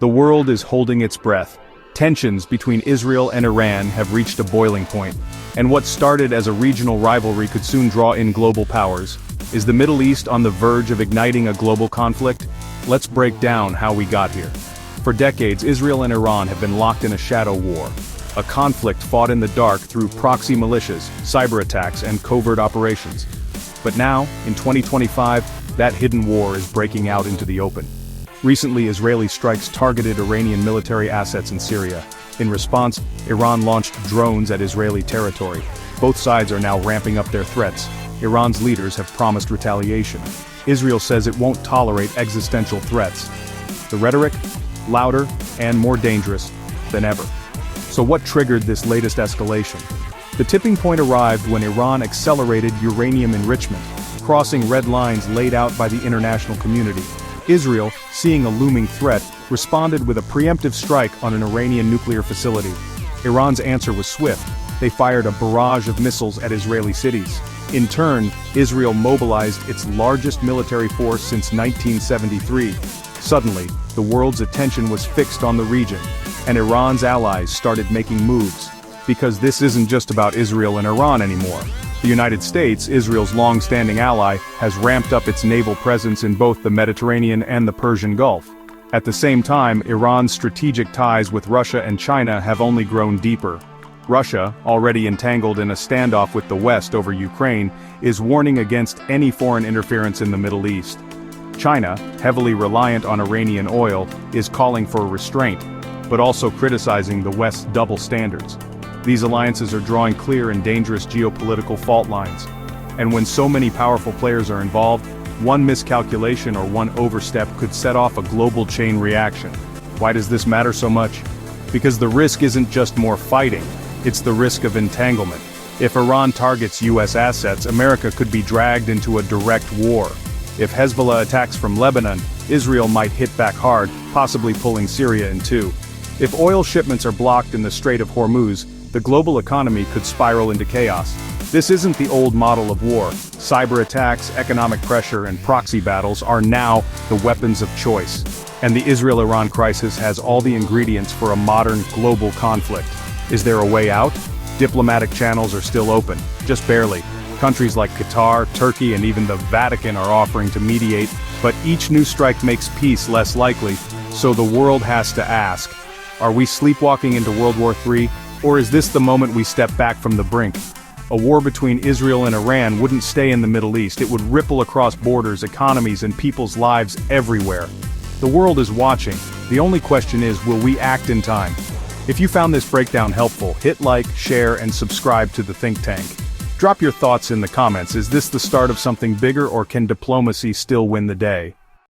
The world is holding its breath. Tensions between Israel and Iran have reached a boiling point, and what started as a regional rivalry could soon draw in global powers. Is the Middle East on the verge of igniting a global conflict? Let's break down how we got here. For decades, Israel and Iran have been locked in a shadow war, a conflict fought in the dark through proxy militias, cyber attacks, and covert operations. But now, in 2025, that hidden war is breaking out into the open. Recently, Israeli strikes targeted Iranian military assets in Syria. In response, Iran launched drones at Israeli territory. Both sides are now ramping up their threats. Iran's leaders have promised retaliation. Israel says it won't tolerate existential threats. The rhetoric? Louder and more dangerous than ever. So what triggered this latest escalation? The tipping point arrived when Iran accelerated uranium enrichment, crossing red lines laid out by the international community. Israel, seeing a looming threat, responded with a preemptive strike on an Iranian nuclear facility. Iran's answer was swift. They fired a barrage of missiles at Israeli cities. In turn, Israel mobilized its largest military force since 1973. Suddenly, the world's attention was fixed on the region, and Iran's allies started making moves. Because this isn't just about Israel and Iran anymore. The United States, Israel's long-standing ally, has ramped up its naval presence in both the Mediterranean and the Persian Gulf. At the same time, Iran's strategic ties with Russia and China have only grown deeper. Russia, already entangled in a standoff with the West over Ukraine, is warning against any foreign interference in the Middle East. China, heavily reliant on Iranian oil, is calling for restraint, but also criticizing the West's double standards. These alliances are drawing clear and dangerous geopolitical fault lines. And when so many powerful players are involved, one miscalculation or one overstep could set off a global chain reaction. Why does this matter so much? Because the risk isn't just more fighting, it's the risk of entanglement. If Iran targets US assets, America could be dragged into a direct war. If Hezbollah attacks from Lebanon, Israel might hit back hard, possibly pulling Syria in two. If oil shipments are blocked in the Strait of Hormuz, the global economy could spiral into chaos. This isn't the old model of war. Cyber attacks, economic pressure, and proxy battles are now the weapons of choice. And the Israel-Iran crisis has all the ingredients for a modern global conflict. Is there a way out? Diplomatic channels are still open, just barely. Countries like Qatar, Turkey, and even the Vatican are offering to mediate, but each new strike makes peace less likely, so the world has to ask, are we sleepwalking into World War III? Or is this the moment we step back from the brink? A war between Israel and Iran wouldn't stay in the Middle East, it would ripple across borders, economies, and people's lives everywhere. The world is watching. The only question is, will we act in time? If you found this breakdown helpful, hit like, share, and subscribe to the Think Tank. Drop your thoughts in the comments. Is this the start of something bigger, or can diplomacy still win the day?